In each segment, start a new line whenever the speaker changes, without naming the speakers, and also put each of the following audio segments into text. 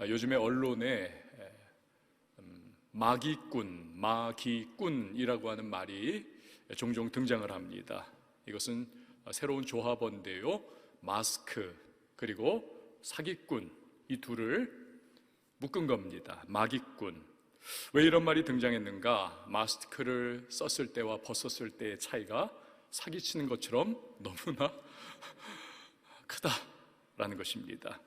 요즘에 언론에 마기꾼이라고 하는 말이 종종 등장을 합니다. 이것은 새로운 조합어인데요, 마스크 그리고 사기꾼, 이 둘을 묶은 겁니다. 마기꾼. 왜 이런 말이 등장했는가? 마스크를 썼을 때와 벗었을 때의 차이가 사기치는 것처럼 너무나 크다라는 것입니다.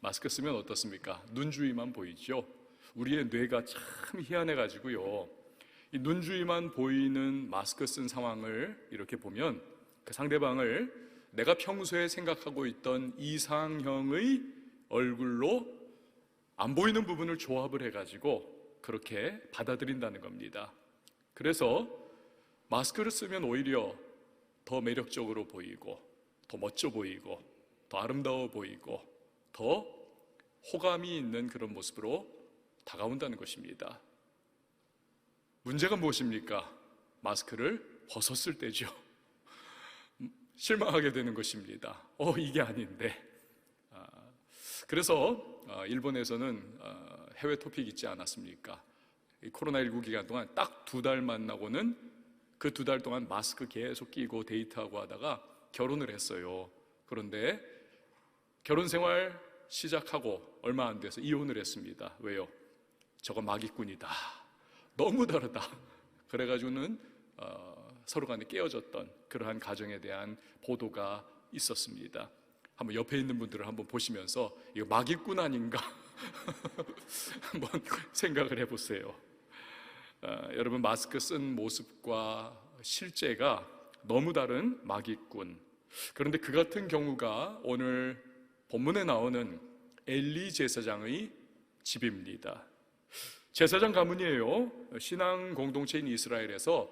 마스크 쓰면 어떻습니까? 눈 주위만 보이죠? 우리의 뇌가 참 희한해가지고요, 이 눈 주위만 보이는 마스크 쓴 상황을 이렇게 보면 그 상대방을 내가 평소에 생각하고 있던 이상형의 얼굴로 안 보이는 부분을 조합을 해가지고 그렇게 받아들인다는 겁니다. 그래서 마스크를 쓰면 오히려 더 매력적으로 보이고, 더 멋져 보이고, 더 아름다워 보이고, 더 호감이 있는 그런 모습으로 다가온다는 것입니다. 문제가 무엇입니까? 마스크를 벗었을 때죠. 실망하게 되는 것입니다. 이게 아닌데. 그래서 일본에서는 해외 토픽 있지 않았습니까? 코로나19 기간 동안 딱 2달 만나고는 그 2달 동안 마스크 계속 끼고 데이트하고 하다가 결혼을 했어요. 그런데 결혼 생활 시작하고 얼마 안 돼서 이혼을 했습니다. 왜요? 저거 마기꾼이다, 너무 다르다. 그래가지고는 서로 간에 깨어졌던 그러한 가정에 대한 보도가 있었습니다. 한번 옆에 있는 분들을 한번 보시면서 이거 마기꾼 아닌가 한번 생각을 해보세요. 여러분, 마스크 쓴 모습과 실제가 너무 다른 마기꾼. 그런데 그 같은 경우가 오늘 본문에 나오는 엘리 제사장의 집입니다. 제사장 가문이에요. 신앙 공동체인 이스라엘에서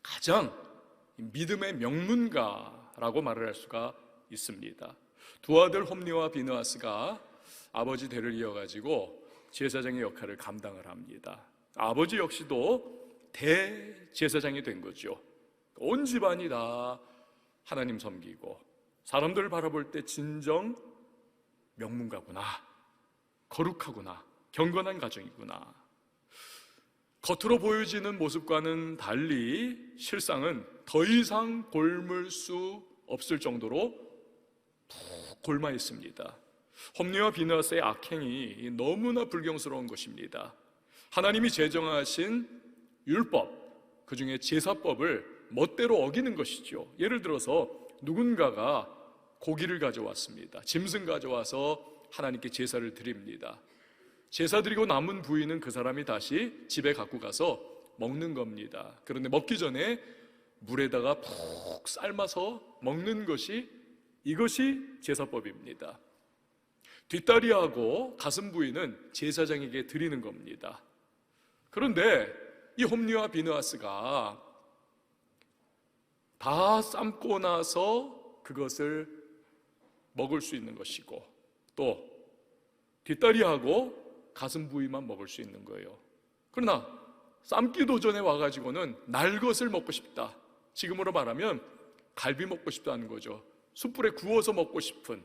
가장 믿음의 명문가라고 말을 할 수가 있습니다. 두 아들 홈니와 비느하스가 아버지 대를 이어가지고 제사장의 역할을 감당을 합니다. 아버지 역시도 대제사장이 된 거죠. 온 집안이 다 하나님 섬기고, 사람들을 바라볼 때 진정 명문가구나, 거룩하구나, 경건한 가정이구나. 겉으로 보여지는 모습과는 달리 실상은 더 이상 곪을 수 없을 정도로 푹 곪아 있습니다. 홈리와 비느하스의 악행이 너무나 불경스러운 것입니다. 하나님이 제정하신 율법, 그 중에 제사법을 멋대로 어기는 것이죠. 예를 들어서 누군가가 고기를 가져왔습니다. 짐승 가져와서 하나님께 제사를 드립니다. 제사 드리고 남은 부위는 그 사람이 다시 집에 갖고 가서 먹는 겁니다. 그런데 먹기 전에 물에다가 푹 삶아서 먹는 것이, 이것이 제사법입니다. 뒷다리하고 가슴 부위는 제사장에게 드리는 겁니다. 그런데 이 홈리와 비느하스가 다 삶고 나서 그것을 먹을 수 있는 것이고, 또 뒷다리하고 가슴 부위만 먹을 수 있는 거예요. 그러나 삶기 도전에 와가지고는 날 것을 먹고 싶다, 지금으로 말하면 갈비 먹고 싶다는 거죠. 숯불에 구워서 먹고 싶은,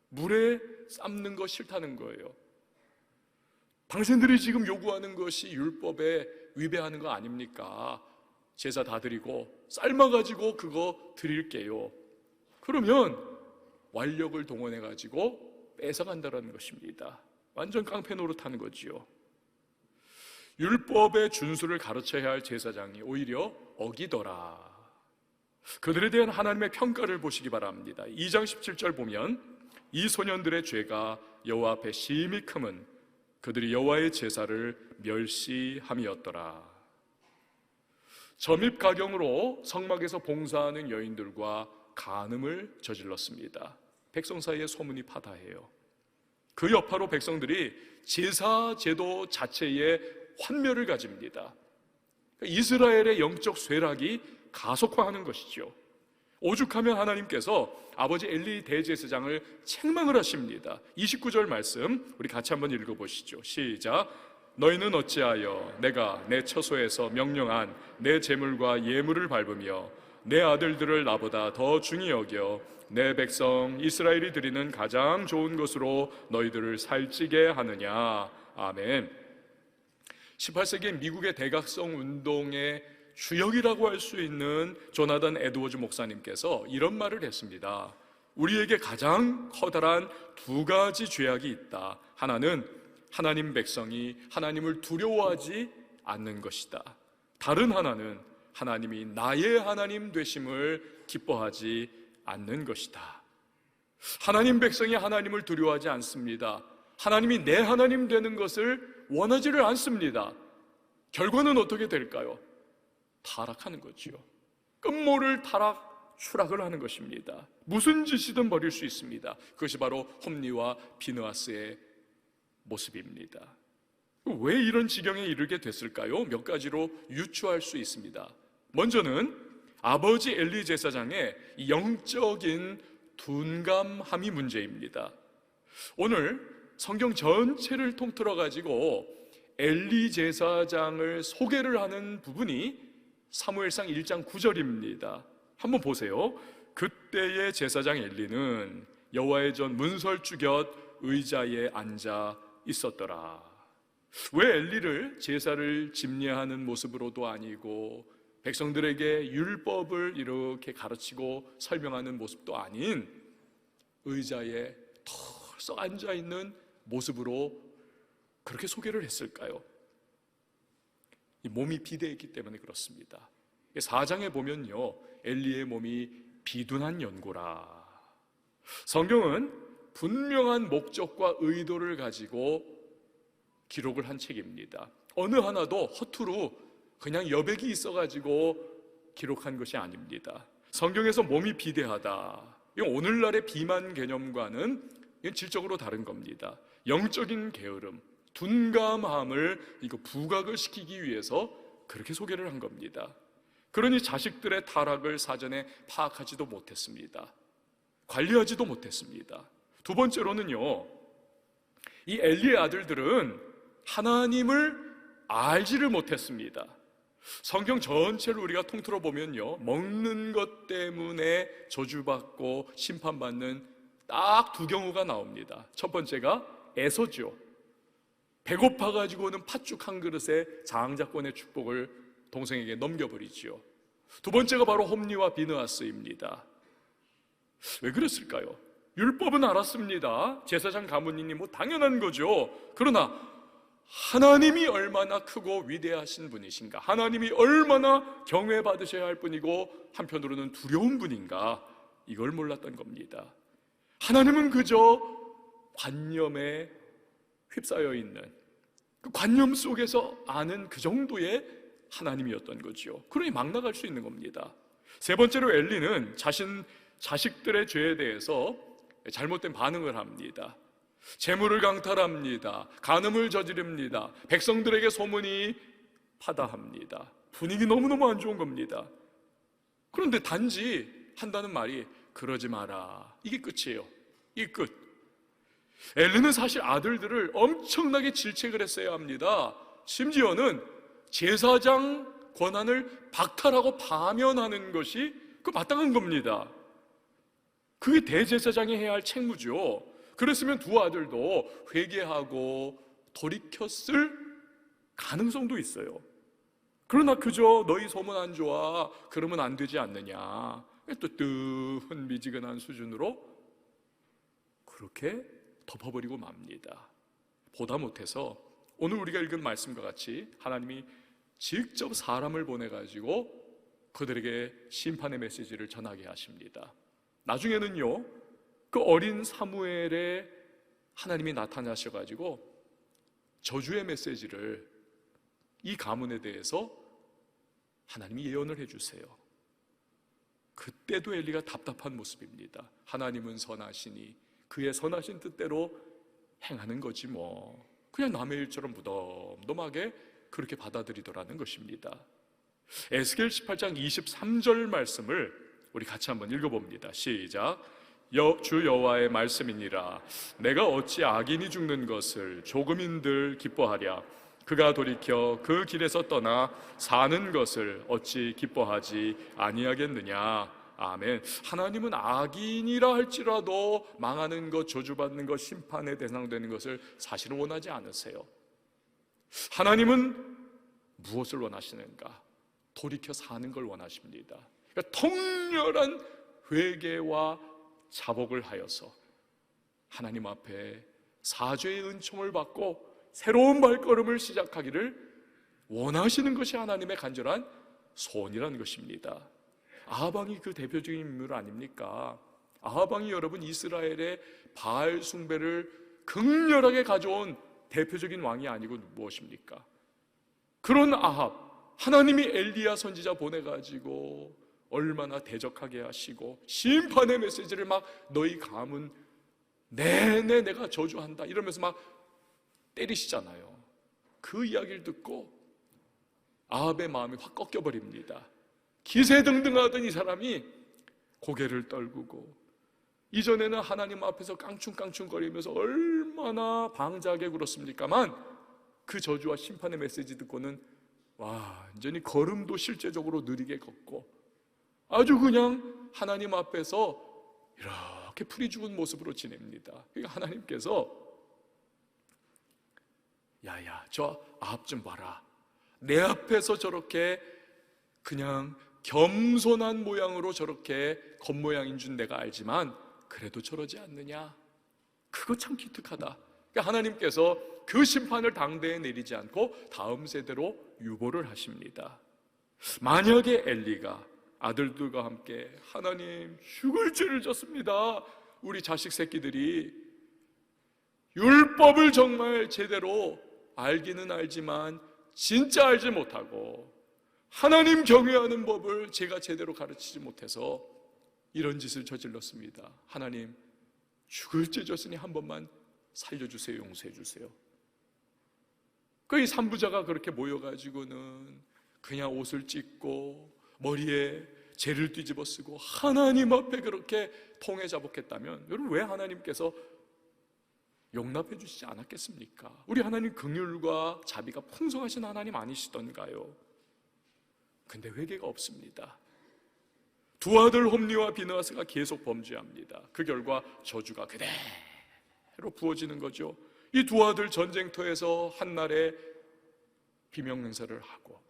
물에 삶는 거 싫다는 거예요. 당신들이 지금 요구하는 것이 율법에 위배하는 거 아닙니까? 제사 다 드리고 삶아가지고 그거 드릴게요. 그러면 완력을 동원해가지고 뺏어간다는 것입니다. 완전 깡패 노릇하는 거지요. 율법의 준수를 가르쳐야 할 제사장이 오히려 어기더라. 그들에 대한 하나님의 평가를 보시기 바랍니다. 2장 17절 보면 이 소년들의 죄가 여호와 앞에 심히 크면 그들이 여호와의 제사를 멸시함이었더라. 점입가경으로 성막에서 봉사하는 여인들과 간음을 저질렀습니다. 백성 사이에 소문이 파다해요. 그 여파로 백성들이 제사 제도 자체에 환멸을 가집니다. 이스라엘의 영적 쇠락이 가속화하는 것이죠. 오죽하면 하나님께서 아버지 엘리 대제사장을 책망을 하십니다. 29절 말씀 우리 같이 한번 읽어보시죠. 시작. 너희는 어찌하여 내가 내 처소에서 명령한 내 제물과 예물을 밟으며 내 아들들을 나보다 더 중히 여겨 내 백성 이스라엘이 드리는 가장 좋은 것으로 너희들을 살찌게 하느냐. 아멘. 18세기 미국의 대각성 운동의 주역이라고 할 수 있는 조나단 에드워즈 목사님께서 이런 말을 했습니다. 우리에게 가장 커다란 두 가지 죄악이 있다. 하나는 하나님 백성이 하나님을 두려워하지 않는 것이다. 다른 하나는 하나님이 나의 하나님 되심을 기뻐하지 않는 것이다. 하나님 백성이 하나님을 두려워하지 않습니다. 하나님이 내 하나님 되는 것을 원하지를 않습니다. 결과는 어떻게 될까요? 타락하는 거지요. 끝모를 추락을 하는 것입니다. 무슨 짓이든 벌일 수 있습니다. 그것이 바로 홈리와 비느하스의 모습입니다. 왜 이런 지경에 이르게 됐을까요? 몇 가지로 유추할 수 있습니다. 먼저는 아버지 엘리 제사장의 영적인 둔감함이 문제입니다. 오늘 성경 전체를 통틀어 가지고 엘리 제사장을 소개를 하는 부분이 사무엘상 1장 9절입니다. 한번 보세요. 그때의 제사장 엘리는 여호와의 전 문설주 곁 의자에 앉아 있었더라. 왜 엘리를 제사를 집례하는 모습으로도 아니고 백성들에게 율법을 이렇게 가르치고 설명하는 모습도 아닌 의자에 털썩 앉아있는 모습으로 그렇게 소개를 했을까요? 이 몸이 비대했기 때문에 그렇습니다. 4장에 보면요, 엘리의 몸이 비둔한 연고라. 성경은 분명한 목적과 의도를 가지고 기록을 한 책입니다. 어느 하나도 허투루 그냥 여백이 있어가지고 기록한 것이 아닙니다. 성경에서 몸이 비대하다, 이건 오늘날의 비만 개념과는 질적으로 다른 겁니다. 영적인 게으름, 둔감함을 부각을 시키기 위해서 그렇게 소개를 한 겁니다. 그러니 자식들의 타락을 사전에 파악하지도 못했습니다. 관리하지도 못했습니다. 두 번째로는요, 이 엘리의 아들들은 하나님을 알지를 못했습니다. 성경 전체를 우리가 통틀어 보면요, 먹는 것 때문에 저주받고 심판받는 딱 두 경우가 나옵니다. 첫 번째가 에서죠. 배고파가지고는 팥죽 한 그릇에 장자권의 축복을 동생에게 넘겨버리지요. 두 번째가 바로 홈리와 비느하스입니다. 왜 그랬을까요? 율법은 알았습니다. 제사장 가문이니 당연한 거죠. 그러나 하나님이 얼마나 크고 위대하신 분이신가, 하나님이 얼마나 경외받으셔야 할 분이고 한편으로는 두려운 분인가, 이걸 몰랐던 겁니다. 하나님은 그저 관념에 휩싸여 있는 그 관념 속에서 아는 그 정도의 하나님이었던 거죠. 그러니 막 나갈 수 있는 겁니다. 세 번째로 엘리는 자식들의 죄에 대해서 잘못된 반응을 합니다. 재물을 강탈합니다. 간음을 저지릅니다. 백성들에게 소문이 파다합니다. 분위기 너무너무 안 좋은 겁니다. 그런데 단지 한다는 말이 그러지 마라, 이게 끝이에요. 이게 끝. 엘리는 사실 아들들을 엄청나게 질책을 했어야 합니다. 심지어는 제사장 권한을 박탈하고 파면하는 것이 마땅한 겁니다. 그게 대제사장이 해야 할 책무죠. 그랬으면 두 아들도 회개하고 돌이켰을 가능성도 있어요. 그러나 그저 너희 소문 안 좋아, 그러면 안 되지 않느냐, 또 뜨문미지근한 수준으로 그렇게 덮어버리고 맙니다. 보다 못해서 오늘 우리가 읽은 말씀과 같이 하나님이 직접 사람을 보내가지고 그들에게 심판의 메시지를 전하게 하십니다. 나중에는요, 그 어린 사무엘에 하나님이 나타나셔가지고 저주의 메시지를 이 가문에 대해서 하나님이 예언을 해주세요. 그때도 엘리가 답답한 모습입니다. 하나님은 선하시니 그의 선하신 뜻대로 행하는 거지 그냥 남의 일처럼 무덤덤하게 그렇게 받아들이더라는 것입니다. 에스겔 18장 23절 말씀을 우리 같이 한번 읽어봅니다. 시작. 주 여호와의 말씀이니라. 내가 어찌 악인이 죽는 것을 조금인들 기뻐하랴. 그가 돌이켜 그 길에서 떠나 사는 것을 어찌 기뻐하지 아니하겠느냐. 아멘. 하나님은 악인이라 할지라도 망하는 것, 저주받는 것, 심판의 대상 되는 것을 사실은 원하지 않으세요. 하나님은 무엇을 원하시는가? 돌이켜 사는 걸 원하십니다. 그러니까 통렬한 회개와 자복을 하여서 하나님 앞에 사죄의 은총을 받고 새로운 발걸음을 시작하기를 원하시는 것이 하나님의 간절한 소원이라는 것입니다. 아하방이 그 대표적인 인물 아닙니까? 아하방이 여러분 이스라엘의 바알 숭배를 극렬하게 가져온 대표적인 왕이 아니고 무엇입니까? 그런 아합, 하나님이 엘리야 선지자 보내가지고 얼마나 대적하게 하시고 심판의 메시지를 막 너희 가문 내내 내가 저주한다 이러면서 막 때리시잖아요. 그 이야기를 듣고 아합의 마음이 확 꺾여버립니다. 기세등등하던 이 사람이 고개를 떨구고, 이전에는 하나님 앞에서 깡충깡충거리면서 얼마나 방자하게 굴었습니까만 그 저주와 심판의 메시지 듣고는 완전히 걸음도 실제적으로 느리게 걷고 아주 그냥 하나님 앞에서 이렇게 풀이 죽은 모습으로 지냅니다. 그러니까 하나님께서 야야 저 아합 좀 봐라, 내 앞에서 저렇게 그냥 겸손한 모양으로 저렇게 겉모양인 줄 내가 알지만 그래도 저러지 않느냐. 그거 참 기특하다. 그러니까 하나님께서 그 심판을 당대에 내리지 않고 다음 세대로 유보를 하십니다. 만약에 엘리가 아들들과 함께 하나님 죽을 죄를 졌습니다, 우리 자식 새끼들이 율법을 정말 제대로 알기는 알지만 진짜 알지 못하고 하나님 경외하는 법을 제가 제대로 가르치지 못해서 이런 짓을 저질렀습니다. 하나님 죽을 죄 졌으니 한 번만 살려주세요, 용서해 주세요. 그 이 삼부자가 그렇게 모여가지고는 그냥 옷을 찢고 머리에 재를 뒤집어 쓰고 하나님 앞에 그렇게 통해 자복했다면 여러분 왜 하나님께서 용납해 주시지 않았겠습니까? 우리 하나님 긍휼과 자비가 풍성하신 하나님 아니시던가요? 근데 회개가 없습니다. 두 아들 홈리와 비느하스가 계속 범죄합니다. 그 결과 저주가 그대로 부어지는 거죠. 이 두 아들 전쟁터에서 한날에 비명행사를 하고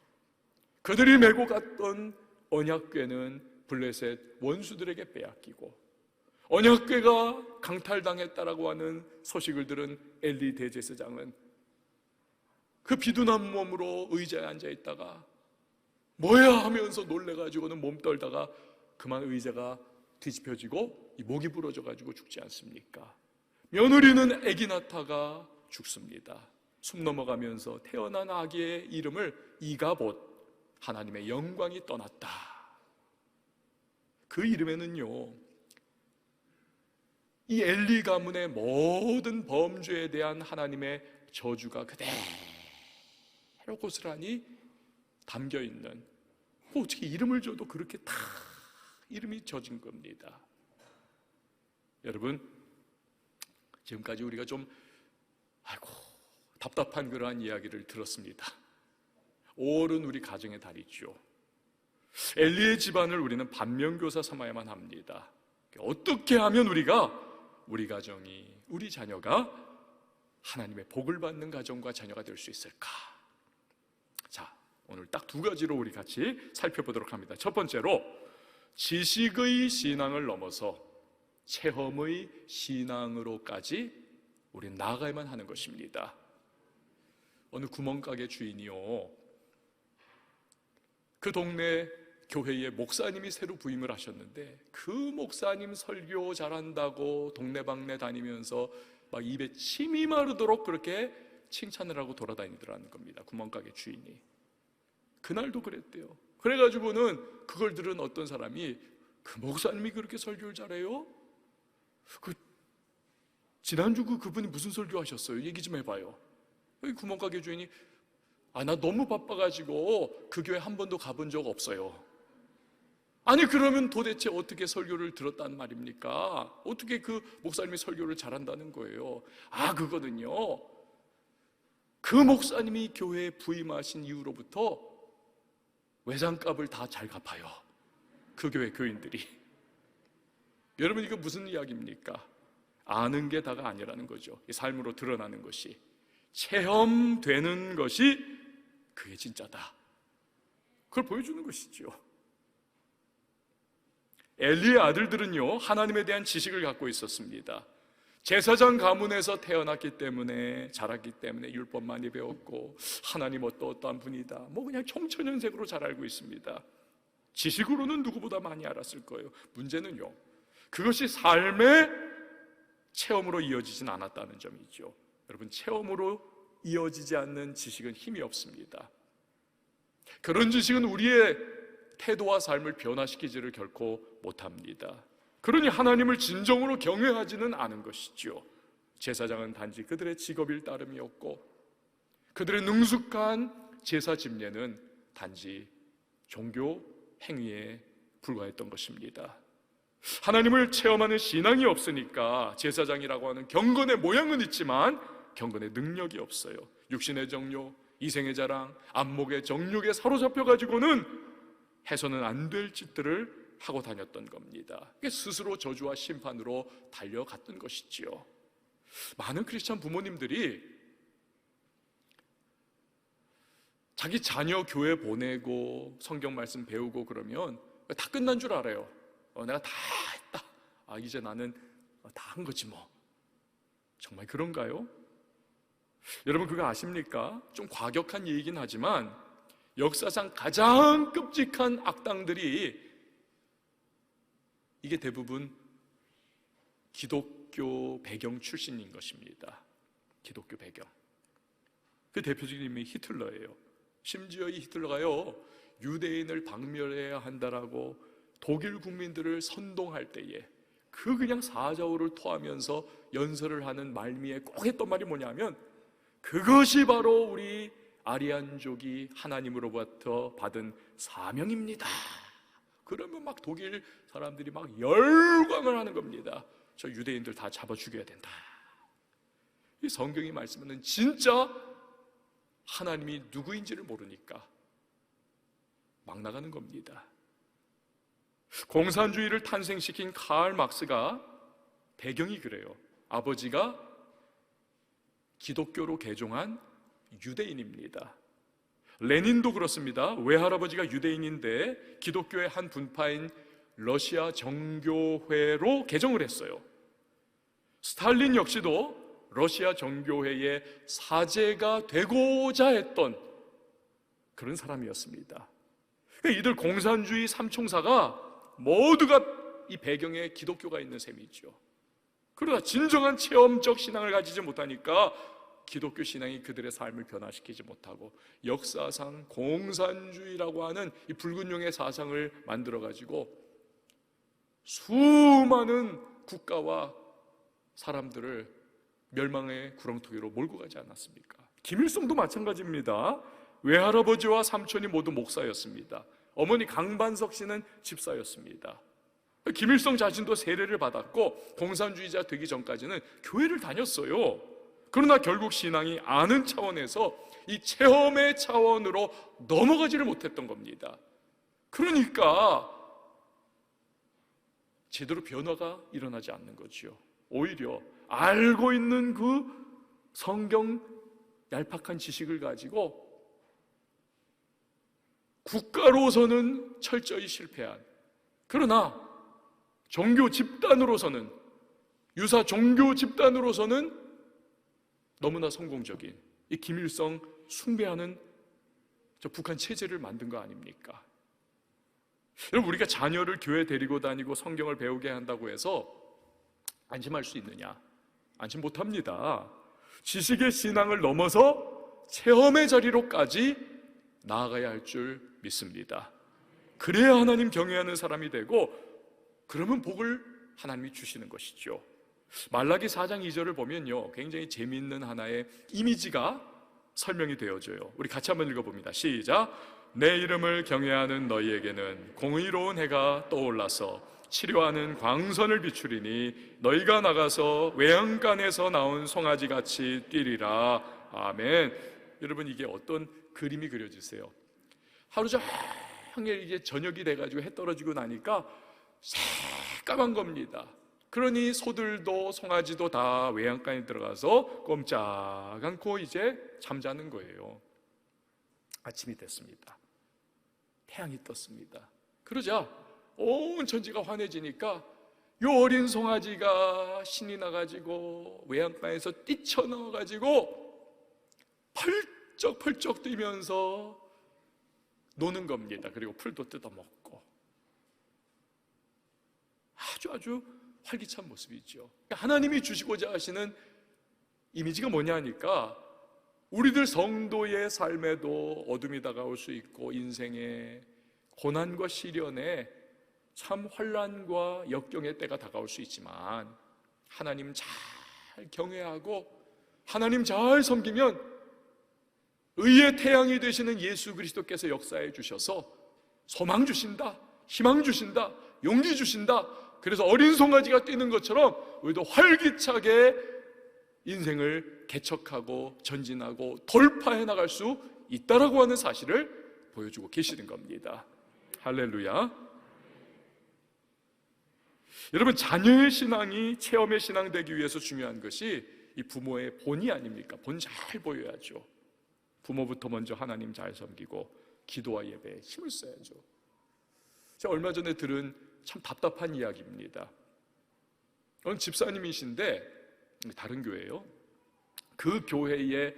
그들이 메고 갔던 언약궤는 블레셋 원수들에게 빼앗기고 언약궤가 강탈당했다라고 하는 소식을 들은 엘리 대제사장은 그 비둔한 몸으로 의자에 앉아있다가 뭐야 하면서 놀래가지고는 몸 떨다가 그만 의자가 뒤집혀지고 이 목이 부러져가지고 죽지 않습니까? 며느리는 에기나타가 죽습니다. 숨 넘어가면서 태어난 아기의 이름을 이가봇, 하나님의 영광이 떠났다. 그 이름에는요 이 엘리 가문의 모든 범죄에 대한 하나님의 저주가 그대로 고스란히 담겨있는, 어떻게 이름을 줘도 그렇게 다 이름이 져진 겁니다. 여러분 지금까지 우리가 좀 답답한 그러한 이야기를 들었습니다. 5월은 우리 가정의 달이죠. 엘리의 집안을 우리는 반면교사 삼아야만 합니다. 어떻게 하면 우리 가정이, 우리 자녀가 하나님의 복을 받는 가정과 자녀가 될 수 있을까? 자, 오늘 딱 두 가지로 우리 같이 살펴보도록 합니다. 첫 번째로 지식의 신앙을 넘어서 체험의 신앙으로까지 우리는 나아가야만 하는 것입니다. 어느 구멍가게 주인이요, 그 동네 교회에 목사님이 새로 부임을 하셨는데 그 목사님 설교 잘한다고 동네방네 다니면서 막 입에 침이 마르도록 그렇게 칭찬을 하고 돌아다니더라는 겁니다. 구멍가게 주인이. 그날도 그랬대요. 그래가지고는 그걸 들은 어떤 사람이 그 목사님이 그렇게 설교를 잘해요? 지난주 그분이 무슨 설교 하셨어요? 얘기 좀 해봐요. 구멍가게 주인이 나 너무 바빠가지고 그 교회 한 번도 가본 적 없어요. 아니 그러면 도대체 어떻게 설교를 들었단 말입니까? 어떻게 그 목사님이 설교를 잘한다는 거예요? 그거는요 그 목사님이 교회에 부임하신 이후로부터 외장값을 다 잘 갚아요. 그 교회 교인들이. 여러분, 이거 무슨 이야기입니까? 아는 게 다가 아니라는 거죠. 이 삶으로 드러나는 것이, 체험되는 것이 그게 진짜다, 그걸 보여주는 것이죠. 엘리의 아들들은요, 하나님에 대한 지식을 갖고 있었습니다. 제사장 가문에서 태어났기 때문에, 자랐기 때문에 율법 많이 배웠고, 하나님 어떠한 분이다, 그냥 청천연색으로 잘 알고 있습니다. 지식으로는 누구보다 많이 알았을 거예요. 문제는요, 그것이 삶의 체험으로 이어지진 않았다는 점이죠. 여러분, 체험으로 이어지지 않는 지식은 힘이 없습니다. 그런 지식은 우리의 태도와 삶을 변화시키지를 결코 못합니다. 그러니 하나님을 진정으로 경외하지는 않은 것이죠. 제사장은 단지 그들의 직업일 따름이었고, 그들의 능숙한 제사 집례는 단지 종교 행위에 불과했던 것입니다. 하나님을 체험하는 신앙이 없으니까 제사장이라고 하는 경건의 모양은 있지만 경건의 능력이 없어요. 육신의 정욕, 이생의 자랑, 안목의 정욕에 사로잡혀가지고는 해서는 안 될 짓들을 하고 다녔던 겁니다. 스스로 저주와 심판으로 달려갔던 것이지요. 많은 크리스찬 부모님들이 자기 자녀 교회 보내고 성경 말씀 배우고 그러면 다 끝난 줄 알아요. 내가 다 했다. 이제 나는 다 한 거지 뭐. 정말 그런가요? 여러분, 그거 아십니까? 좀 과격한 얘기긴 하지만 역사상 가장 끔찍한 악당들이, 이게 대부분 기독교 배경 출신인 것입니다. 기독교 배경. 그 대표적인 인물이 히틀러예요. 심지어 이 히틀러가요, 유대인을 박멸해야 한다라고 독일 국민들을 선동할 때에 그냥 사자우를 토하면서 연설을 하는 말미에 꼭 했던 말이 뭐냐면, 그것이 바로 우리 아리안족이 하나님으로부터 받은 사명입니다. 그러면 막 독일 사람들이 막 열광을 하는 겁니다. 저 유대인들 다 잡아 죽여야 된다. 이 성경이 말씀하는 진짜 하나님이 누구인지를 모르니까 막 나가는 겁니다. 공산주의를 탄생시킨 카를 막스가 배경이 그래요. 아버지가 기독교로 개종한 유대인입니다. 레닌도 그렇습니다. 외할아버지가 유대인인데 기독교의 한 분파인 러시아 정교회로 개종을 했어요. 스탈린 역시도 러시아 정교회의 사제가 되고자 했던 그런 사람이었습니다. 이들 공산주의 삼총사가 모두가 이 배경에 기독교가 있는 셈이죠. 그러나 진정한 체험적 신앙을 가지지 못하니까 기독교 신앙이 그들의 삶을 변화시키지 못하고 역사상 공산주의라고 하는 이 붉은 용의 사상을 만들어가지고 수많은 국가와 사람들을 멸망의 구렁텅이로 몰고 가지 않았습니까? 김일성도 마찬가지입니다. 외할아버지와 삼촌이 모두 목사였습니다. 어머니 강반석 씨는 집사였습니다. 김일성 자신도 세례를 받았고 공산주의자 되기 전까지는 교회를 다녔어요. 그러나 결국 신앙이 아는 차원에서 이 체험의 차원으로 넘어가지를 못했던 겁니다. 그러니까 제대로 변화가 일어나지 않는 거지요. 오히려 알고 있는 그 성경 얄팍한 지식을 가지고 국가로서는 철저히 실패한, 그러나 종교 집단으로서는, 유사 종교 집단으로서는 너무나 성공적인 이 김일성 숭배하는 저 북한 체제를 만든 거 아닙니까? 여러분, 우리가 자녀를 교회 데리고 다니고 성경을 배우게 한다고 해서 안심할 수 있느냐? 안심 못합니다. 지식의 신앙을 넘어서 체험의 자리로까지 나아가야 할 줄 믿습니다. 그래야 하나님 경외하는 사람이 되고, 그러면 복을 하나님이 주시는 것이죠. 말라기 4장 2절을 보면요, 굉장히 재미있는 하나의 이미지가 설명이 되어져요. 우리 같이 한번 읽어봅니다. 시작. 내 이름을 경외하는 너희에게는 공의로운 해가 떠올라서 치료하는 광선을 비추리니 너희가 나가서 외양간에서 나온 송아지같이 뛰리라. 아멘. 여러분 이게 어떤 그림이 그려지세요? 하루 종일 이게 저녁이 돼가지고 해 떨어지고 나니까 새까만 겁니다. 그러니 소들도 송아지도 다 외양간에 들어가서 꼼짝 않고 이제 잠자는 거예요. 아침이 됐습니다. 태양이 떴습니다. 그러자 온 천지가 환해지니까 요 어린 송아지가 신이 나가지고 외양간에서 뛰쳐나와가지고 펄쩍펄쩍 뛰면서 노는 겁니다. 그리고 풀도 뜯어먹고 아주 활기찬 모습이죠. 하나님이 주시고자 하시는 이미지가 뭐냐 하니까 우리들 성도의 삶에도 어둠이 다가올 수 있고 인생의 고난과 시련에 참 환난과 역경의 때가 다가올 수 있지만 하나님 잘 경외하고 하나님 잘 섬기면 의의 태양이 되시는 예수 그리스도께서 역사해 주셔서 소망 주신다, 희망 주신다, 용기 주신다. 그래서 어린 송아지가 뛰는 것처럼 우리도 활기차게 인생을 개척하고 전진하고 돌파해 나갈 수 있다라고 하는 사실을 보여주고 계시는 겁니다. 할렐루야. 여러분, 자녀의 신앙이 체험의 신앙 되기 위해서 중요한 것이 이 부모의 본이 아닙니까? 본 잘 보여야죠. 부모부터 먼저 하나님 잘 섬기고 기도와 예배에 힘을 써야죠. 제가 얼마 전에 들은 참 답답한 이야기입니다. 어느 집사님이신데 다른 교회예요. 그 교회의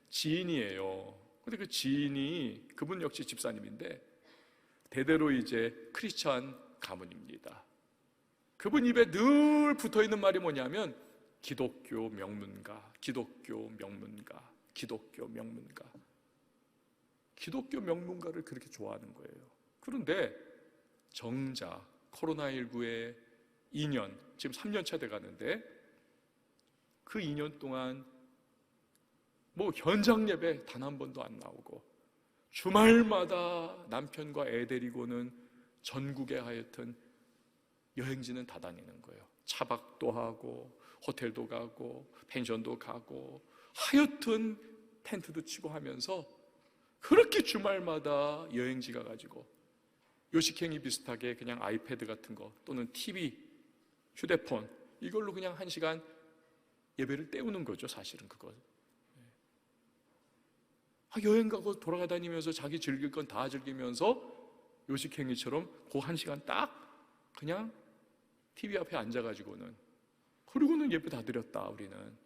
지인이에요. 근데 그 지인이 그분 역시 집사님인데 대대로 이제 크리스찬 가문입니다. 그분 입에 늘 붙어있는 말이 뭐냐면 기독교 명문가, 기독교 명문가, 기독교 명문가. 기독교 명문가를 그렇게 좋아하는 거예요. 그런데 정작 코로나19의 2년, 지금 3년 차 돼가는데 그 2년 동안 뭐 현장 예배 단 한 번도 안 나오고 주말마다 남편과 애 데리고는 전국에 하여튼 여행지는 다 다니는 거예요. 차박도 하고 호텔도 가고 펜션도 가고 하여튼 텐트도 치고 하면서 그렇게 주말마다 여행지 가가지고 요식행위 비슷하게 그냥 아이패드 같은 거 또는 TV, 휴대폰 이걸로 그냥 1시간 예배를 때우는 거죠. 사실은 그거. 여행 가고 돌아다니면서 자기 즐길 건 다 즐기면서 요식행위처럼 그 1시간 딱 그냥 TV 앞에 앉아가지고는 그리고는 예배 다 드렸다. 우리는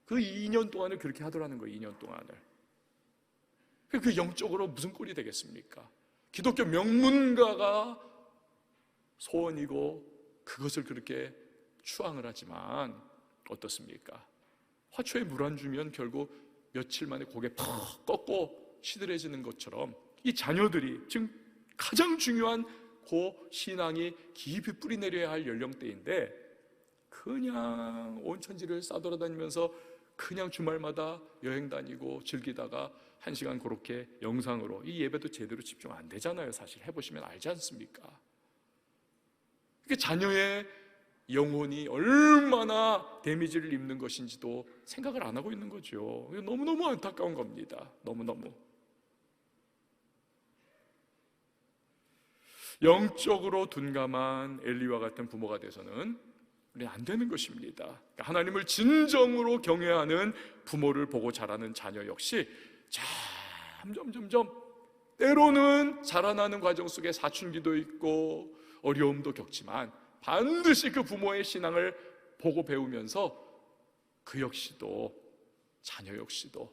그 2년 동안을 그렇게 하더라는 거예요. 2년 동안을. 그 영적으로 무슨 꼴이 되겠습니까? 기독교 명문가가 소원이고 그것을 그렇게 추앙을 하지만 어떻습니까? 화초에 물 안 주면 결국 며칠 만에 고개 팍 꺾고 시들해지는 것처럼 이 자녀들이 지금 가장 중요한 그 신앙이 깊이 뿌리내려야 할 연령대인데 그냥 온 천지를 싸돌아다니면서 그냥 주말마다 여행 다니고 즐기다가 1시간 그렇게 영상으로 이 예배도 제대로 집중 안 되잖아요. 사실 해보시면 알지 않습니까? 자녀의 영혼이 얼마나 데미지를 입는 것인지도 생각을 안 하고 있는 거죠. 너무너무 안타까운 겁니다. 너무너무. 영적으로 둔감한 엘리와 같은 부모가 돼서는 우리는 안 되는 것입니다. 하나님을 진정으로 경외하는 부모를 보고 자라는 자녀 역시 점점 때로는 자라나는 과정 속에 사춘기도 있고 어려움도 겪지만 반드시 그 부모의 신앙을 보고 배우면서 그 역시도 자녀 역시도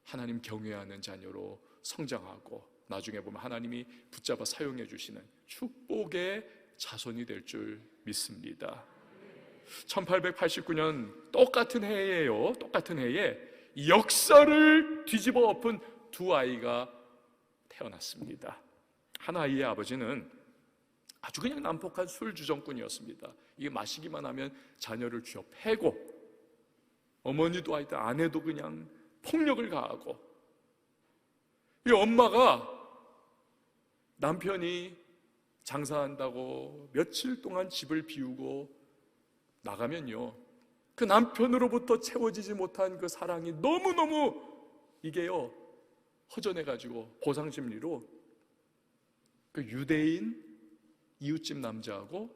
하나님 경외하는 자녀로 성장하고 나중에 보면 하나님이 붙잡아 사용해 주시는 축복의 자손이 될 줄 믿습니다. 1889년 똑같은 해예요. 똑같은 해에 역사를 뒤집어 엎은 두 아이가 태어났습니다. 한 아이의 아버지는 아주 그냥 난폭한 술주정꾼이었습니다. 이게 마시기만 하면 자녀를 쥐어 패고 어머니도 하여튼 아내도 그냥 폭력을 가하고 이 엄마가 남편이 장사한다고 며칠 동안 집을 비우고 나가면요 그 남편으로부터 채워지지 못한 그 사랑이 너무너무 이게요 허전해가지고 보상심리로 그 유대인 이웃집 남자하고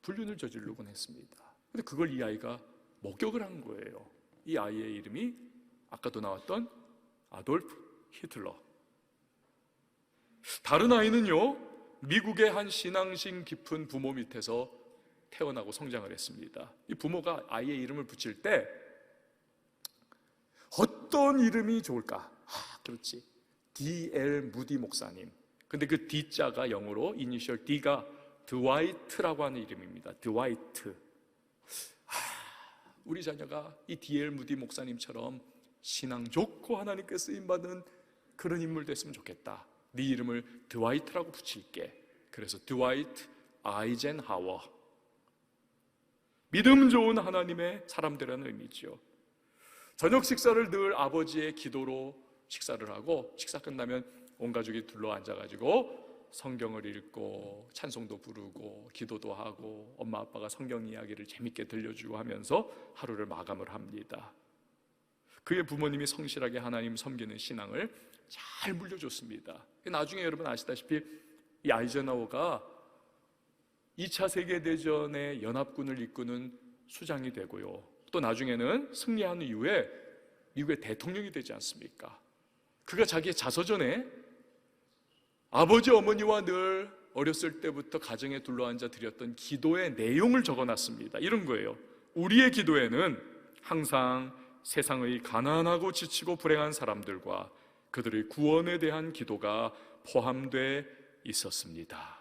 불륜을 저지르곤 했습니다. 근데 그걸 이 아이가 목격을 한 거예요. 이 아이의 이름이 아까도 나왔던 아돌프 히틀러. 다른 아이는요 미국의 한 신앙심 깊은 부모 밑에서 태어나고 성장을 했습니다. 이 부모가 아이의 이름을 붙일 때 어떤 이름이 좋을까? 그렇지, D.L. 무디 목사님. 근데 그 D자가 영어로 이니셜 D가 드와이트라고 하는 이름입니다. 드와이트. 우리 자녀가 이 D.L. 무디 목사님처럼 신앙 좋고 하나님께 쓰임받은 그런 인물 됐으면 좋겠다. 네 이름을 드와이트라고 붙일게. 그래서 드와이트 아이젠하워, 믿음 좋은 하나님의 사람들이라는 의미죠. 저녁 식사를 늘 아버지의 기도로 식사를 하고, 식사 끝나면 온 가족이 둘러 앉아가지고 성경을 읽고 찬송도 부르고 기도도 하고 엄마 아빠가 성경 이야기를 재밌게 들려주고 하면서 하루를 마감을 합니다. 그의 부모님이 성실하게 하나님 섬기는 신앙을 잘 물려줬습니다. 나중에 여러분 아시다시피 이 아이젠하워가 2차 세계대전의 연합군을 이끄는 수장이 되고요, 또 나중에는 승리한 이후에 미국의 대통령이 되지 않습니까? 그가 자기의 자서전에 아버지 어머니와 늘 어렸을 때부터 가정에 둘러앉아 드렸던 기도의 내용을 적어놨습니다. 이런 거예요. 우리의 기도에는 항상 세상의 가난하고 지치고 불행한 사람들과 그들의 구원에 대한 기도가 포함되어 있었습니다.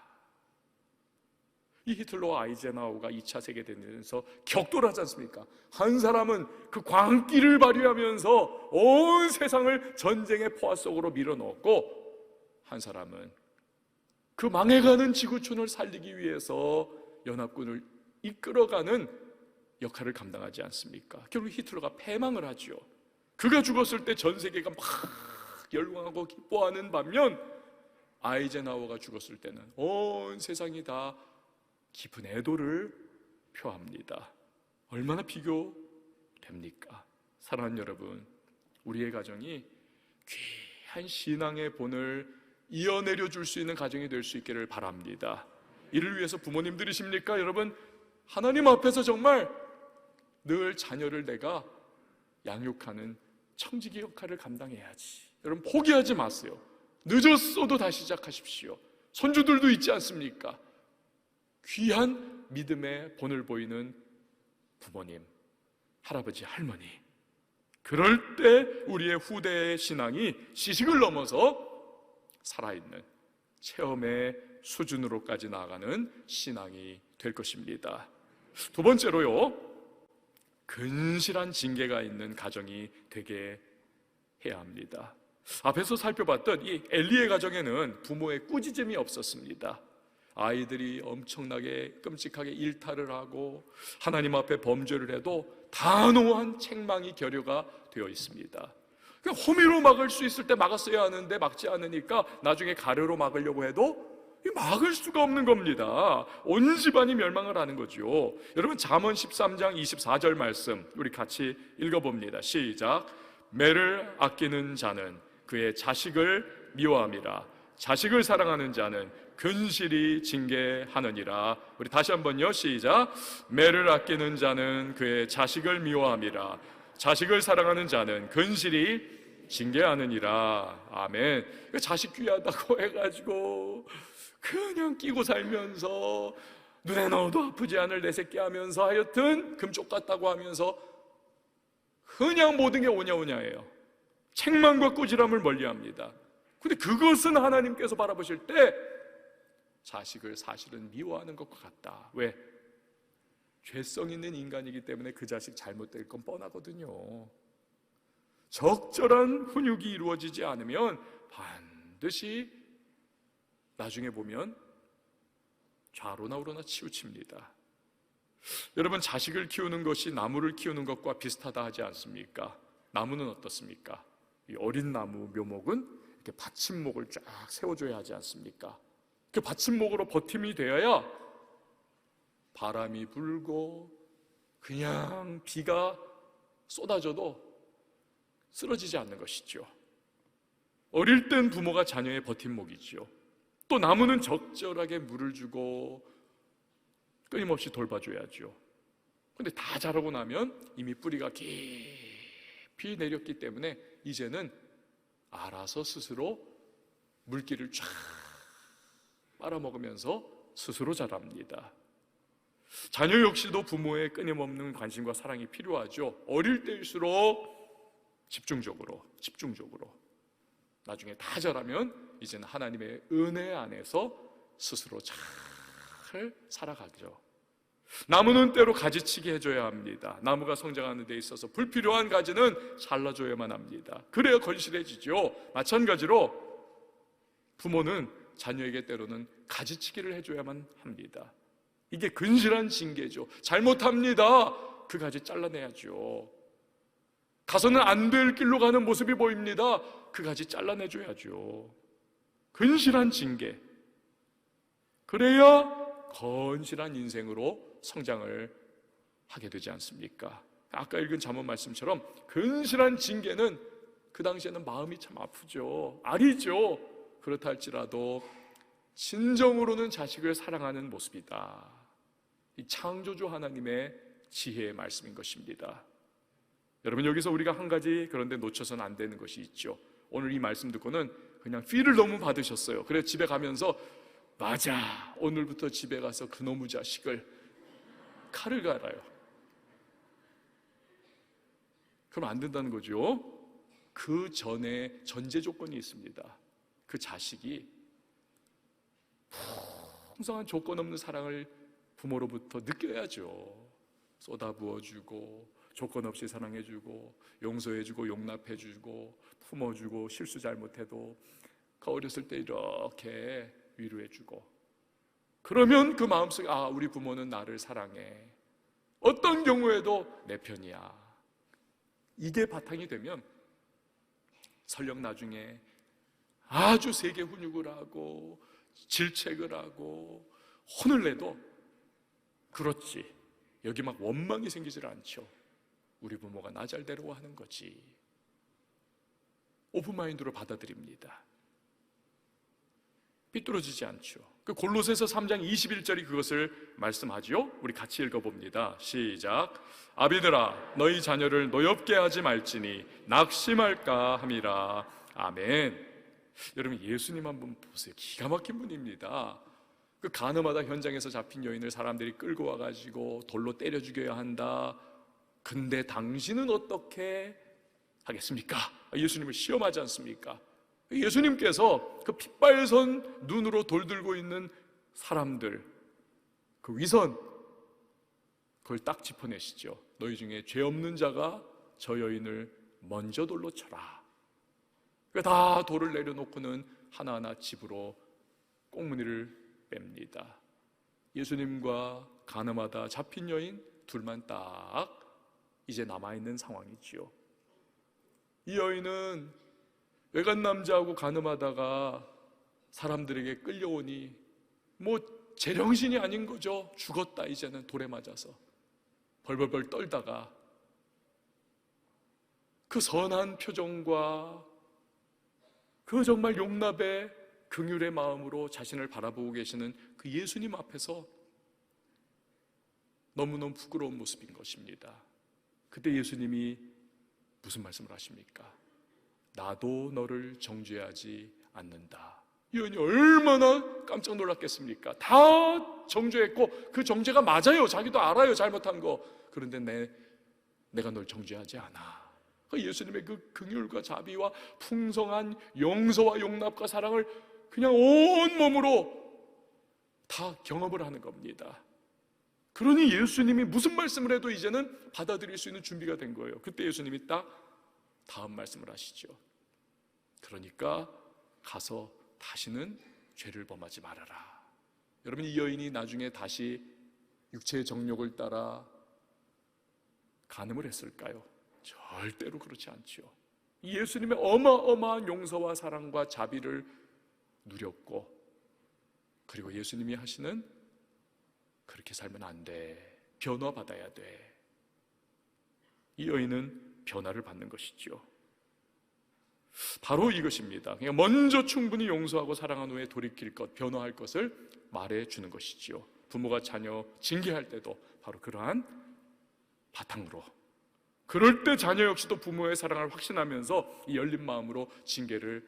이 히틀러 아이젠하워가 2차 세계대전에서 격돌하지 않습니까? 한 사람은 그 광기를 발휘하면서 온 세상을 전쟁의 포화 속으로 밀어넣었고, 한 사람은 그 망해가는 지구촌을 살리기 위해서 연합군을 이끌어가는 역할을 감당하지 않습니까? 결국 히틀러가 패망을 하죠. 그가 죽었을 때 전 세계가 막 열광하고 기뻐하는 반면, 아이젠하워가 죽었을 때는 온 세상이 다 깊은 애도를 표합니다. 얼마나 비교됩니까? 사랑하는 여러분, 우리의 가정이 귀한 신앙의 본을 이어내려 줄 수 있는 가정이 될 수 있기를 바랍니다. 이를 위해서 부모님들이십니까? 여러분, 하나님 앞에서 정말 늘 자녀를 내가 양육하는 청지기 역할을 감당해야지. 여러분, 포기하지 마세요. 늦었어도 다시 시작하십시오. 손주들도 있지 않습니까? 귀한 믿음의 본을 보이는 부모님, 할아버지, 할머니, 그럴 때 우리의 후대의 신앙이 지식을 넘어서 살아있는 체험의 수준으로까지 나아가는 신앙이 될 것입니다. 두 번째로요, 근실한 징계가 있는 가정이 되게 해야 합니다. 앞에서 살펴봤던 이 엘리의 가정에는 부모의 꾸짖음이 없었습니다. 아이들이 엄청나게 끔찍하게 일탈을 하고 하나님 앞에 범죄를 해도 단호한 책망이 결여가 되어 있습니다. 호미로 막을 수 있을 때 막았어야 하는데 막지 않으니까 나중에 가래로 막으려고 해도 막을 수가 없는 겁니다. 온 집안이 멸망을 하는 거죠. 여러분, 잠언 13장 24절 말씀 우리 같이 읽어봅니다. 시작. 매를 아끼는 자는 그의 자식을 미워함이라. 자식을 사랑하는 자는 근실이 징계하느니라. 우리 다시 한번요. 시작. 매를 아끼는 자는 그의 자식을 미워함이라. 자식을 사랑하는 자는 근실이 징계하느니라. 아멘. 자식 귀하다고 해가지고 그냥 끼고 살면서 눈에 넣어도 아프지 않을 내 새끼 하면서 하여튼 금쪽 같다고 하면서 그냥 모든 게 오냐오냐예요. 책망과 꾸지람을 멀리합니다. 근데 그것은 하나님께서 바라보실 때 자식을 사실은 미워하는 것과 같다. 왜? 죄성 있는 인간이기 때문에 그 자식 잘못될 건 뻔하거든요. 적절한 훈육이 이루어지지 않으면 반드시 나중에 보면 좌로나 우로나 치우칩니다. 여러분, 자식을 키우는 것이 나무를 키우는 것과 비슷하다 하지 않습니까? 나무는 어떻습니까? 이 어린 나무 묘목은 이렇게 받침목을 쫙 세워줘야 하지 않습니까? 그 받침목으로 버팀이 되어야 바람이 불고 그냥 비가 쏟아져도 쓰러지지 않는 것이죠. 어릴 땐 부모가 자녀의 버팀목이지요. 또 나무는 적절하게 물을 주고 끊임없이 돌봐줘야죠. 근데 다 자라고 나면 이미 뿌리가 깊이 내렸기 때문에 이제는 알아서 스스로 물기를 쫙 빨아먹으면서 스스로 자랍니다. 자녀 역시도 부모의 끊임없는 관심과 사랑이 필요하죠. 어릴 때일수록 집중적으로 나중에 다 자라면 이제는 하나님의 은혜 안에서 스스로 잘 살아가죠. 나무는 때로 가지치기 해줘야 합니다. 나무가 성장하는 데 있어서 불필요한 가지는 잘라줘야만 합니다. 그래야 건실해지죠. 마찬가지로 부모는 자녀에게 때로는 가지치기를 해줘야만 합니다. 이게 근실한 징계죠. 잘못합니다. 그 가지 잘라내야죠. 가서는 안 될 길로 가는 모습이 보입니다. 그 가지 잘라내줘야죠. 근실한 징계. 그래야 건실한 인생으로 성장을 하게 되지 않습니까? 아까 읽은 잠언 말씀처럼 근실한 징계는 그 당시에는 마음이 참 아프죠. 아리죠. 그렇다 할지라도 진정으로는 자식을 사랑하는 모습이다. 이 창조주 하나님의 지혜의 말씀인 것입니다. 여러분, 여기서 우리가 한 가지 그런데 놓쳐서는 안 되는 것이 있죠. 오늘 이 말씀 듣고는 그냥 필을 너무 받으셨어요. 그래서 집에 가면서 맞아, 오늘부터 집에 가서 그놈의 자식을 칼을 갈아요. 그럼 안 된다는 거죠. 그 전에 전제 조건이 있습니다. 그 자식이 풍성한 조건 없는 사랑을 부모로부터 느껴야죠. 쏟아부어주고 조건 없이 사랑해주고 용서해주고 용납해주고 품어주고 실수 잘못해도 그 어렸을 때 이렇게 위로해주고, 그러면 그 마음속에 아, 우리 부모는 나를 사랑해, 어떤 경우에도 내 편이야, 이게 바탕이 되면 설령 나중에 아주 세게 훈육을 하고 질책을 하고 혼을 내도 그렇지, 여기 막 원망이 생기질 않죠. 우리 부모가 나 잘 되려고 하는 거지. 오픈마인드로 받아들입니다. 삐뚤어지지 않죠. 그 골로새서 3장 21절이 그것을 말씀하지요. 우리 같이 읽어봅니다. 시작. 아비들아, 너희 자녀를 노엽게 하지 말지니 낙심할까 함이라. 아멘. 여러분, 예수님 한번 보세요. 기가 막힌 분입니다. 그 가늠하다 현장에서 잡힌 여인을 사람들이 끌고 와가지고 돌로 때려 죽여야 한다. 근데 당신은 어떻게 하겠습니까? 예수님을 시험하지 않습니까? 예수님께서 그 핏발선 눈으로 돌 들고 있는 사람들, 그 위선, 그걸 딱 짚어내시죠. 너희 중에 죄 없는 자가 저 여인을 먼저 돌로 쳐라. 다 돌을 내려놓고는 하나하나 집으로 꽁무니를 뺍니다. 예수님과 가늠하다 잡힌 여인 둘만 딱 이제 남아있는 상황이지요. 이 여인은 외간 남자하고 가늠하다가 사람들에게 끌려오니 뭐 제정신이 아닌 거죠. 죽었다, 이제는 돌에 맞아서 벌벌벌 떨다가 그 선한 표정과 그 정말 용납의 긍휼의 마음으로 자신을 바라보고 계시는 그 예수님 앞에서 너무너무 부끄러운 모습인 것입니다. 그때 예수님이 무슨 말씀을 하십니까? 나도 너를 정죄하지 않는다. 이 여인이 얼마나 깜짝 놀랐겠습니까? 다 정죄했고 그 정죄가 맞아요. 자기도 알아요, 잘못한 거. 그런데 내가 널 정죄하지 않아. 예수님의 그 긍휼과 자비와 풍성한 용서와 용납과 사랑을 그냥 온몸으로 다 경험을 하는 겁니다. 그러니 예수님이 무슨 말씀을 해도 이제는 받아들일 수 있는 준비가 된 거예요. 그때 예수님이 딱 다음 말씀을 하시죠. 그러니까 가서 다시는 죄를 범하지 말아라. 여러분, 이 여인이 나중에 다시 육체의 정욕을 따라 간음을 했을까요? 절대로 그렇지 않죠. 예수님의 어마어마한 용서와 사랑과 자비를 누렸고, 그리고 예수님이 하시는 그렇게 살면 안 돼, 변화받아야 돼. 이 여인은 변화를 받는 것이죠. 바로 이것입니다. 그냥 먼저 충분히 용서하고 사랑한 후에 돌이킬 것, 변화할 것을 말해주는 것이지요. 부모가 자녀 징계할 때도 바로 그러한 바탕으로, 그럴 때 자녀 역시도 부모의 사랑을 확신하면서 이 열린 마음으로 징계를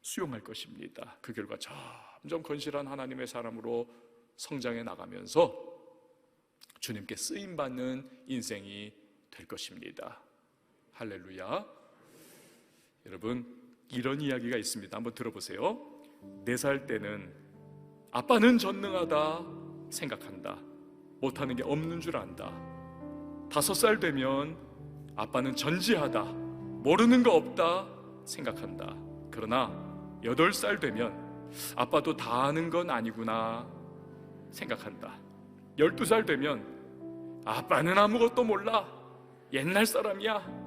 수용할 것입니다. 그 결과 점점 건실한 하나님의 사람으로 성장해 나가면서 주님께 쓰임받는 인생이 될 것입니다. 할렐루야. 여러분, 이런 이야기가 있습니다. 한번 들어보세요. 4살 때는 아빠는 전능하다 생각한다. 못하는 게 없는 줄 안다. 5살 되면 아빠는 전지하다. 모르는 거 없다 생각한다. 그러나 8살 되면 아빠도 다 아는 건 아니구나 생각한다. 12살 되면 아빠는 아무것도 몰라. 옛날 사람이야.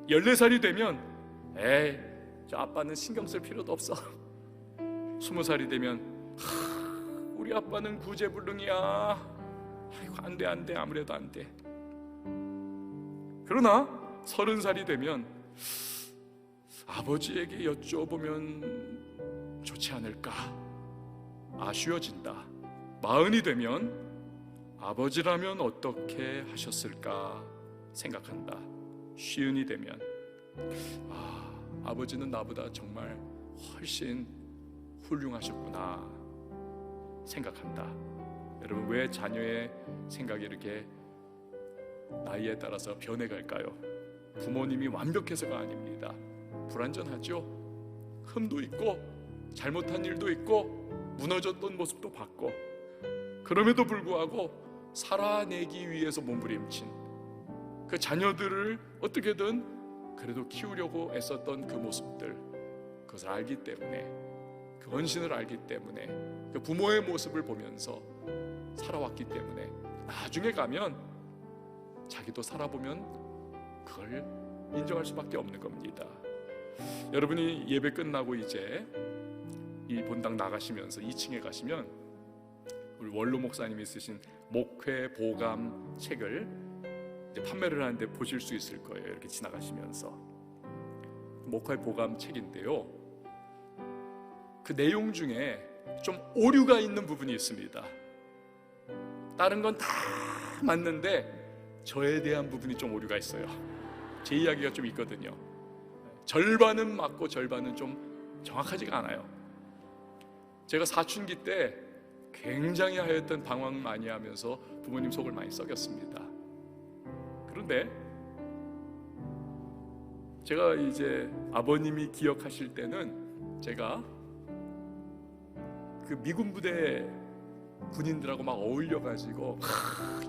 14살이 되면 에이, 저 아빠는 신경 쓸 필요도 없어. 20살이 되면 우리 아빠는 구제불능이야. 아이고, 안 돼. 아무래도 안 돼. 그러나 30살이 되면 아버지에게 여쭤보면 좋지 않을까? 아쉬워진다. 40이 되면 아버지라면 어떻게 하셨을까 생각한다. 50이 되면 아버지는 나보다 정말 훨씬 훌륭하셨구나 생각한다. 여러분, 왜 자녀의 생각이 이렇게 나이에 따라서 변해갈까요? 부모님이 완벽해서가 아닙니다. 불완전하죠. 흠도 있고 잘못한 일도 있고 무너졌던 모습도 봤고, 그럼에도 불구하고 살아내기 위해서 몸부림친 그 자녀들을 어떻게든 그래도 키우려고 애썼던 그 모습들, 그것을 알기 때문에, 그 헌신을 알기 때문에, 그 부모의 모습을 보면서 살아왔기 때문에 나중에 가면 자기도 살아보면 그걸 인정할 수밖에 없는 겁니다. 여러분이 예배 끝나고 이제 이 본당 나가시면서 2층에 가시면 우리 원로 목사님이 쓰신 목회 보감 책을 이제 판매를 하는데 보실 수 있을 거예요. 이렇게 지나가시면서. 목회 보감 책인데요, 그 내용 중에 좀 오류가 있는 부분이 있습니다. 다른 건 다 맞는데 저에 대한 부분이 좀 오류가 있어요. 제 이야기가 좀 있거든요. 절반은 맞고 절반은 좀 정확하지가 않아요. 제가 사춘기 때 굉장히 하였던 방황 많이 하면서 부모님 속을 많이 썩였습니다. 그런데 제가 이제 아버님이 기억하실 때는 제가 그 미군 부대 군인들하고 막 어울려가지고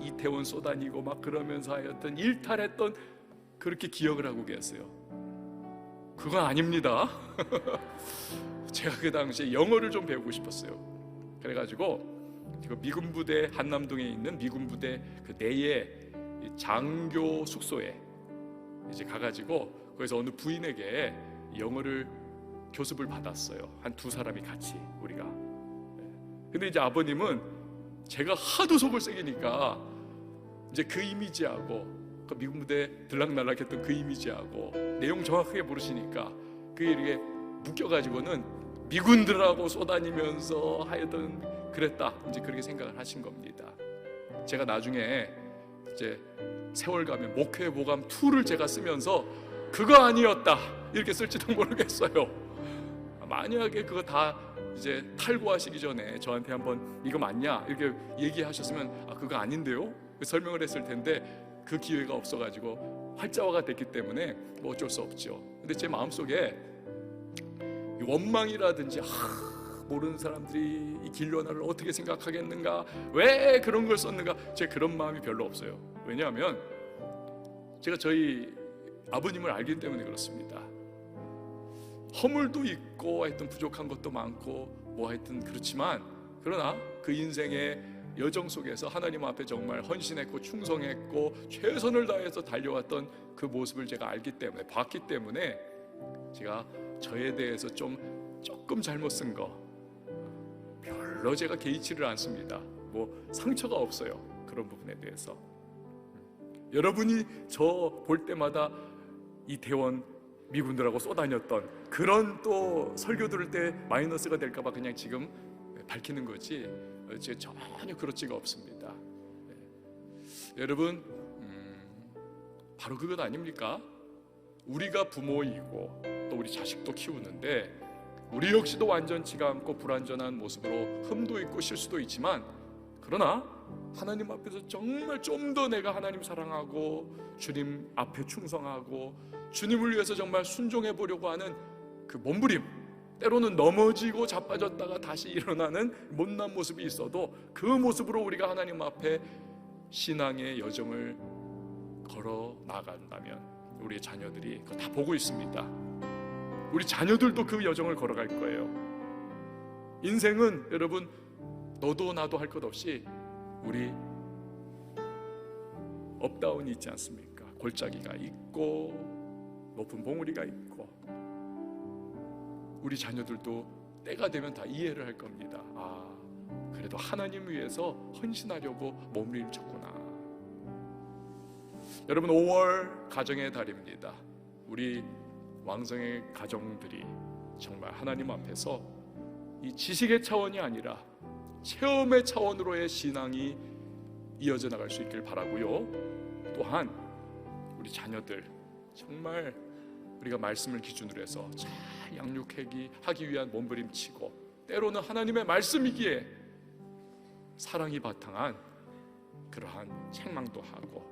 이태원 쏘다니고 막 그러면서 하였던 일탈했던, 그렇게 기억을 하고 계세요. 그건 아닙니다. 제가 그 당시에 영어를 좀 배우고 싶었어요. 그래가지고 미군 부대, 한남동에 있는 미군 부대 그 내에 장교 숙소에 이제 가가지고 거기서 어느 부인에게 영어를 교습을 받았어요. 한 2사람이 같이 우리가. 근데 이제 아버님은 제가 하도 속을 새기니까 이제 그 이미지하고 그 미군 부대 들락날락했던 그 이미지하고 내용 정확하게 모르시니까 그게 이렇게 묶여가지고는 미군들하고 쏘다니면서 하여튼 그랬다, 이제 그렇게 생각을 하신 겁니다. 제가 나중에 이제 세월 가면 목회 보감 2를 제가 쓰면서 그거 아니었다 이렇게 쓸지도 모르겠어요. 만약에 그거 다 이제 탈고하시기 전에 저한테 한번 이거 맞냐 이렇게 얘기하셨으면 그거 아닌데요? 설명을 했을 텐데 그 기회가 없어가지고 활자화가 됐기 때문에 뭐 어쩔 수 없죠. 근데 제 마음속에 원망이라든지 모르는 사람들이 이 길러나를 어떻게 생각하겠는가, 왜 그런 걸 썼는가, 제 그런 마음이 별로 없어요. 왜냐하면 제가 저희 아버님을 알기 때문에 그렇습니다. 허물도 있고 하여튼 부족한 것도 많고 뭐 하여튼 그렇지만, 그러나 그 인생의 여정 속에서 하나님 앞에 정말 헌신했고 충성했고 최선을 다해서 달려왔던 그 모습을 제가 알기 때문에, 봤기 때문에 제가 저에 대해서 조금 잘못 쓴 거 별로 제가 개의치를 않습니다. 뭐 상처가 없어요, 그런 부분에 대해서. 여러분이 저 볼 때마다 이태원 미군들하고 쏘다녔던 그런 또 설교 들을 때 마이너스가 될까봐 그냥 지금 밝히는 거지 전혀 그렇지가 없습니다. 여러분, 바로 그것 아닙니까? 우리가 부모이고 또 우리 자식도 키우는데 우리 역시도 완전치가 않고 불완전한 모습으로 흠도 있고 실수도 있지만, 그러나 하나님 앞에서 정말 좀 더 내가 하나님 사랑하고 주님 앞에 충성하고 주님을 위해서 정말 순종해 보려고 하는 그 몸부림, 때로는 넘어지고 자빠졌다가 다시 일어나는 못난 모습이 있어도 그 모습으로 우리가 하나님 앞에 신앙의 여정을 걸어 나간다면 우리의 자녀들이 그거 다 보고 있습니다. 우리 자녀들도 그 여정을 걸어갈 거예요. 인생은 여러분 너도 나도 할 것 없이 우리 업다운이 있지 않습니까? 골짜기가 있고 높은 봉우리가 있고, 우리 자녀들도 때가 되면 다 이해를 할 겁니다. 그래도 하나님 위해서 헌신하려고 몸부림쳤구나. 여러분, 5월 가정의 달입니다. 우리 왕성의 가정들이 정말 하나님 앞에서 이 지식의 차원이 아니라 체험의 차원으로의 신앙이 이어져 나갈 수 있길 바라고요. 또한 우리 자녀들 정말 우리가 말씀을 기준으로 해서 잘 양육하기 위한 몸부림치고, 때로는 하나님의 말씀이기에 사랑이 바탕한 그러한 책망도 하고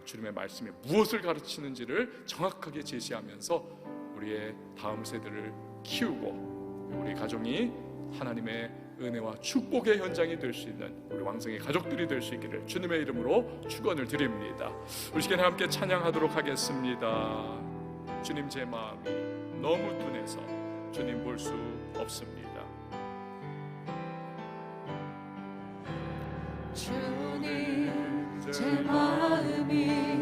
주님의 말씀이 무엇을 가르치는지를 정확하게 제시하면서 우리의 다음 세대를 키우고 우리 가정이 하나님의 은혜와 축복의 현장이 될 수 있는 우리 왕성의 가족들이 될 수 있기를 주님의 이름으로 축원을 드립니다. 우리 시간에 함께 찬양하도록 하겠습니다. 주님, 제 마음이 너무 둔해서 주님 볼 수 없습니다.
주님, 제 마음이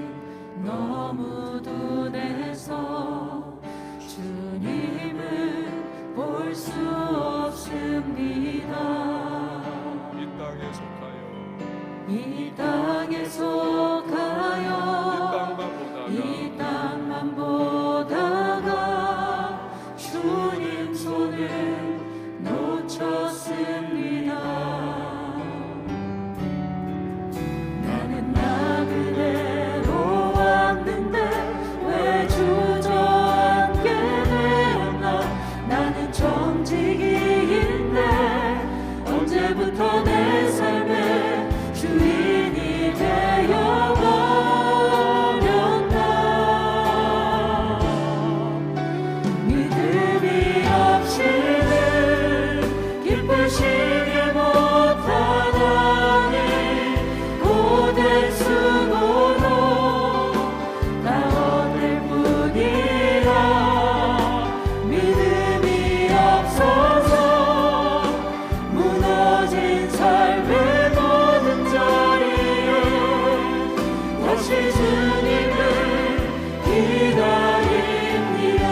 너무 둔해서 주님을 볼 수 없습니다.
이 땅에 속하여
이 땅에 속하여 이 땅만 보다가 주님 손을 놓쳤습니다. 나는 그대로 왔는데 왜 주저앉게 되었나. 나는 정직이인데 언제부터 내 삶의 주인이 되어버렸나. 믿음이 없이는 기쁘시게 못하다니 고된 수고로 다 얻을 뿐이라. 믿음이 없어서 무너진 삶의 모든 자리에 다시 주님을 기다립니다.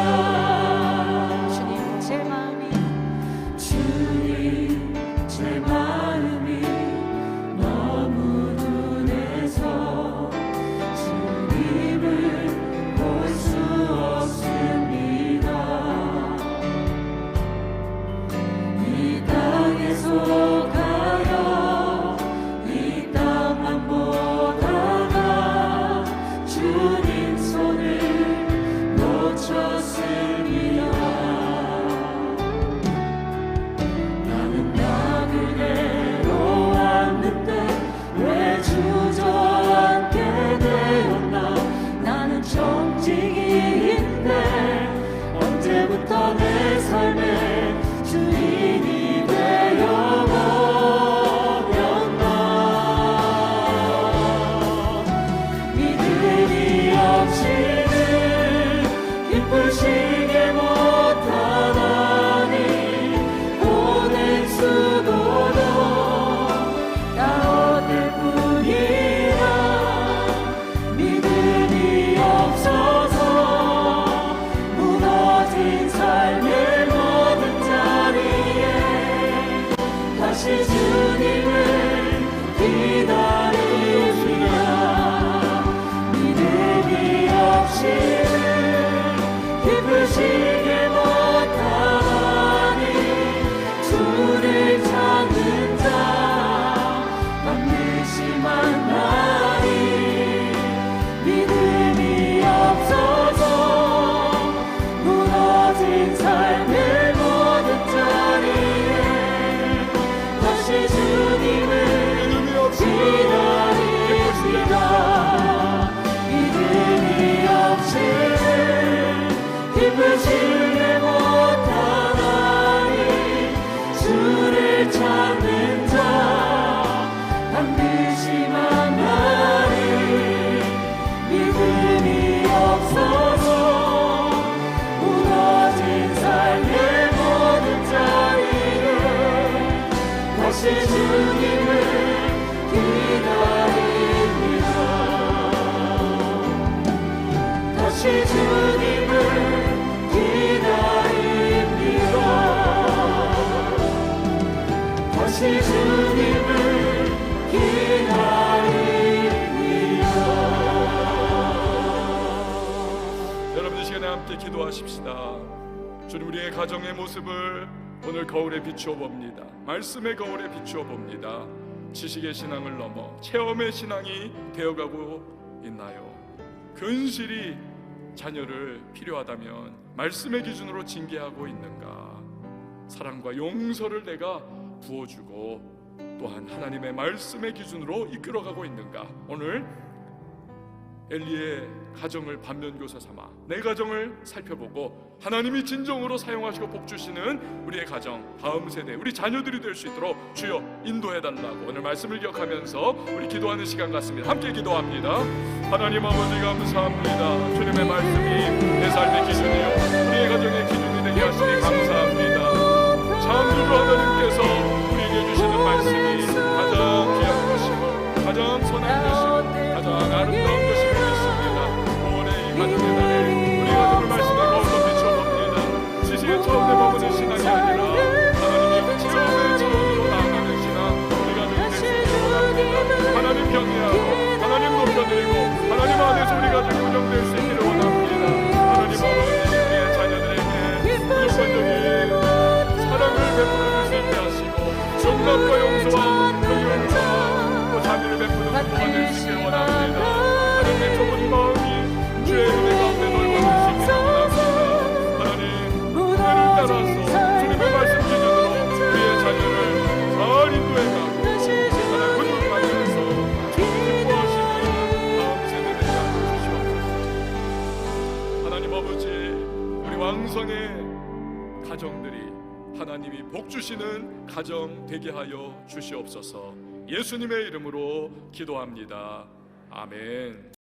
주님, 제 마음이 너무 둔해서 주님을 볼 수 없습니다. 이 땅에 속하여 기다립니다. 믿음이 없이 기쁘시게 못하나니 주를 찾는 자 반드시 만나리. 믿음이 없어서 무너진 삶의 모든 자리에 다시 주님을 기다립니다. 다시 주님을 기다립니다. 다시 주님을 기다립니다.
여러분 이 시간에 함께 기도하십시다. 주님, 우리의 가정의 모습을 오늘 거울에 비추어 봅니다. 말씀의 거울에 비추어 봅니다. 지식의 신앙을 넘어 체험의 신앙이 되어가고 있나요? 근실이 자녀를 필요하다면 말씀의 기준으로 징계하고 있는가? 사랑과 용서를 내가 부어주고 또한 하나님의 말씀의 기준으로 이끌어가고 있는가? 오늘 엘리의 가정을 반면교사 삼아 내 가정을 살펴보고 하나님이 진정으로 사용하시고 복주시는 우리의 가정, 다음 세대, 우리 자녀들이 될 수 있도록 주여 인도해달라고 오늘 말씀을 기억하면서 우리 기도하는 시간 같습니다. 함께 기도합니다. 하나님 아버지 감사합니다. 주님의 말씀이 내 삶의 기준이요 우리의 가정의 기준이 되게 하시니 감사합니다. 창조주 하나님께서 우리에게 주시는 말씀이 가장 귀한 것이고 가장 선한 것이고 가장 아름다운 것이고 있습니다. 올해 이 가정의 달에 우리 가정을 말씀에 거울로 비춰봅니다. 지식의 처음에 머무는 신앙이 아니라 하나님의 체험의 처음으로 나아가는 신앙 우리 가정이 될 수 있기를 원합니다. 하나님 경외하고 하나님 높여드리고 하나님 안에서 우리 가정이 구정될 수 있기를 원합니다. 하나님 아버지 우리의 자녀들에게 무조건적인 사랑을 베풀어 줄 수 있게 하시고 용납과 용서와 긍휼과 또 자비를 베푸는 부모가 될 수 있기를 원합니다. 하나님의 좁은 마음이 주의 은혜 가운데 넓어질 수 있기를 원합니다. 하나님 은혜를 따라서 주님의 말씀 기준으로 우리의 자녀를 잘 인도해가고 하나님 훈육하면서 주님이 기뻐하시는 다음 세대들이 되게 주시옵소서. 하나님 아버지 우리 왕성의 가정들이 하나님이 복주시는 가정 되게 하여 주시옵소서. 예수님의 이름으로 기도합니다. 아멘.